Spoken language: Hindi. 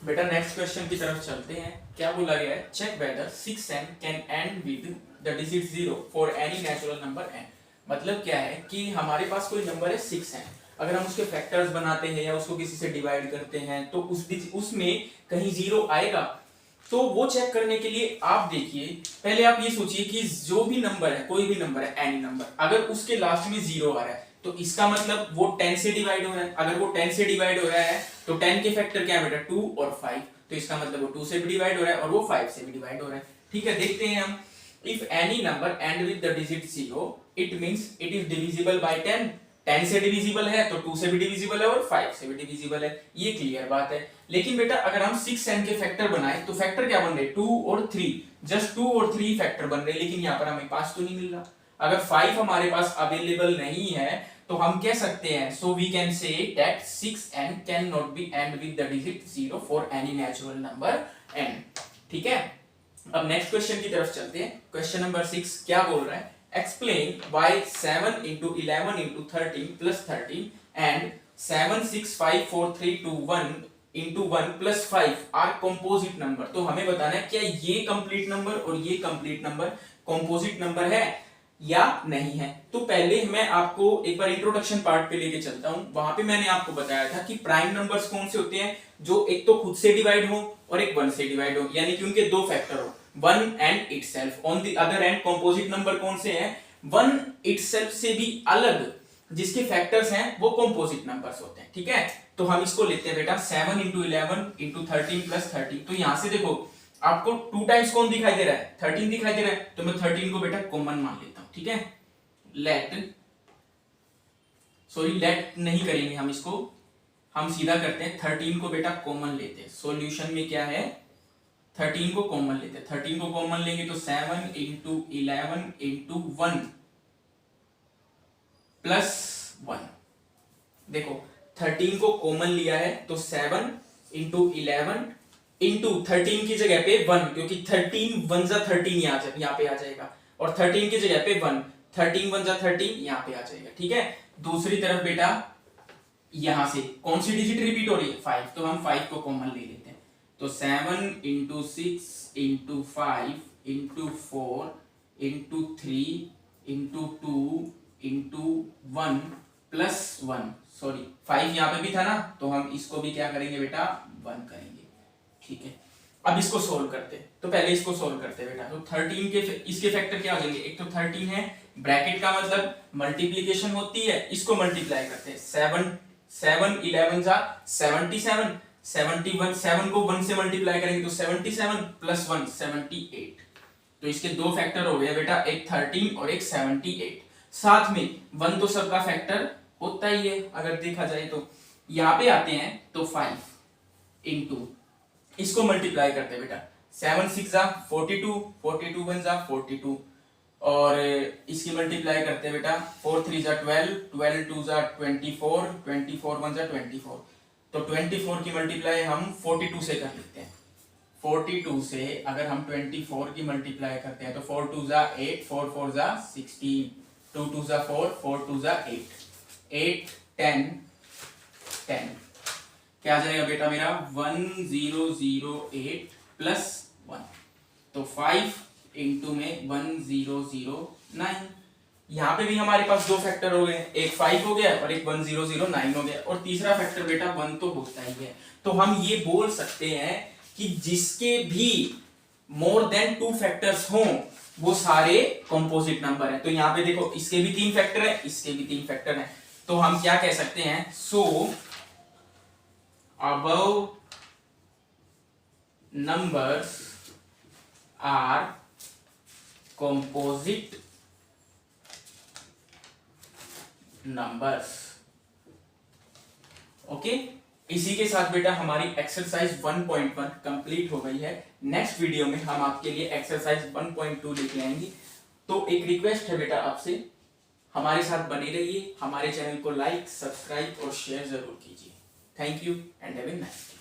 बेटा नेक्स्ट क्वेश्चन की तरफ चलते हैं। क्या बोला गया है, check whether 6n can end with the digit 0 for any natural number n। मतलब क्या है कि हमारे पास कोई नंबर है 6n, अगर हम उसके फैक्टर्स बनाते हैं या उसको किसी से डिवाइड करते हैं तो उसमें कहीं जीरो आएगा। तो वो चेक करने के लिए आप देखिए, पहले आप ये सोचिए कि जो भी नंबर है, कोई भी नंबर है, एनी नंबर, अगर उसके लास्ट में जीरो आ रहा है तो इसका मतलब वो 10 से डिवाइड हो रहा है। अगर वो 10 से डिवाइड हो रहा है तो 10 के फैक्टर क्या है बेटा, 2 और 5, तो इसका मतलब वो 2 से भी डिवाइड हो रहा है और वो 5 से भी डिवाइड हो रहा है। ठीक है, देखते हैं हम। If any number and with the digit 0 it means it is divisible by 10। 10 से डिविजिबल है तो 2 से भी डिविजिबल है और 5 से भी डिविजिबल है, ये क्लियर बात है। लेकिन बेटा अगर हम 6n के फैक्टर बनाए तो फैक्टर क्या बन रहे, 2 और 3, जस्ट 2 और 3 फैक्टर बन रहे, लेकिन यहाँ पर हमें 5 तो नहीं मिल रहा। अगर 5 हमारे पास अवेलेबल नहीं है तो हम कह सकते हैं, so we can say that 6n can not be end with the digit 0 for any natural number n। ठीक है, अब नेक्स्ट क्वेश्चन की तरफ चलते हैं। क्वेश्चन नंबर 6 क्या बोल रहा है, explain why 7 into 11 into 13 plus 13 and 7 6 5 4 3 2 1 into 1 plus 5 are composite number। तो हमें बताना है क्या ये कंप्लीट नंबर और ये कंप्लीट नंबर कंपोजिट नंबर है या नहीं है। तो पहले मैं आपको एक बार इंट्रोडक्शन पार्ट पे लेके चलता हूं। वहां पे मैंने आपको बताया था कि प्राइम नंबर्स कौन से होते हैं, जो एक तो खुद से डिवाइड हो और एक 1 से डिवाइड हो, यानी कि उनके दो फैक्टर हो, 1 and itself. On the other and composite number कौन से हैं, 1 इटसेल्फ से भी अलग जिसके फैक्टर्स हैं वो कंपोजिट नंबर्स होते हैं। ठीक है, तो हम इसको लेते हैं बेटा 7 into 11 into 13 plus 13। तो यहां से देखो आपको 2 टाइम्स कौन दिखाई दे रहा है, 13 दिखाई दे रहा है, तो मैं 13 को बेटा कॉमन मान लेता हूं। ठीक है, लेट नहीं करेंगे हम इसको, हम सीधा करते हैं 13 को बेटा कॉमन लेते हैं। सॉल्यूशन में क्या है, 13 को कॉमन लेते हैं। 13 को कॉमन लेंगे तो 7 into 11 into 1 प्लस 1। देखो 13 को कॉमन लिया है तो 7 into 11 into 13 की जगह पे 1, क्योंकि 13 1 जा 13 यहाँ पे आ जाएगा, और 13 की जगह पे 1, 13 1 जा 13 यहाँ पे आ जाएगा। ठीक है, दूसरी तरफ बेटा यहां से कौन सी डिजिट रिपीट हो रही है, 5, तो हम 5 को कॉमन ले लेते हैं। तो 7 into 6 into 5 into 4 into 3 into 2 into 1 plus 1, sorry 5 यहाँ पे भी था ना, तो हम इसको भी क्या करेंगे बेटा 1 करेंगे। ठीक है, अब इसको सोल्व करते हैं। तो पहले इसको सोल्व करते हैं बेटा। तो 13 के इसके फैक्टर क्या हो जाएंगे, एक तो 13 है, ब्रैकेट का मतलब मल्टीप्लिकेशन होती है, इसको मल्टीप्लाई करते हैं। 7 11 जा 77, 71, 7 को 1 से मल्टीप्लाई करेंगे तो 77 प्लस 1 78। तो इसके दो फैक्टर हो गए बेटा, एक 13 और एक 78। साथ में 1 तो सबका फैक्टर होता ही है अगर देखा जाए तो। यहां पे आते हैं तो 5 इंटू, इसको मल्टीप्लाई करते हैं बेटा, 7 6 जा 42, 42 1 जा 42, और इसकी मल्टीप्लाई करते हैं बेटा 4 3 जा 12, 12 2 जा 24, 24 1 जा 24। तो 24 की मल्टीप्लाई हम 42 से कर लेते हैं। 42 से अगर हम 24 की मल्टीप्लाई करते हैं तो 4 2 जा 8, 4 4 जा 16, 2 2 जा 4, 4 2 जा 8, 8 10 10 क्या आ जाएगा बेटा मेरा 1008 प्लस 1। तो 5 इंटू में 1009। यहां पे भी हमारे पास दो फैक्टर हो गए, एक 5 हो गया और एक 1009 हो गया, और तीसरा फैक्टर बेटा 1 तो होता ही है। तो हम ये बोल सकते हैं कि जिसके भी मोर देन 2 फैक्टर्स हों वो सारे कंपोजिट नंबर हैं। तो यहां पे देखो इसके भी 3 फैक्टर है, इसके भी 3 फैक्टर है, तो हम क्या कह सकते हैं, सो above numbers are composite numbers। Okay, इसी के साथ बेटा हमारी एक्सरसाइज 1.1 कंप्लीट हो गई है। नेक्स्ट वीडियो में हम आपके लिए एक्सरसाइज 1.2 लेके आएंगे। तो एक रिक्वेस्ट है बेटा आपसे, हमारे साथ बने रहिए, हमारे चैनल को लाइक सब्सक्राइब और शेयर जरूर कीजिए। Thank you and have a nice day।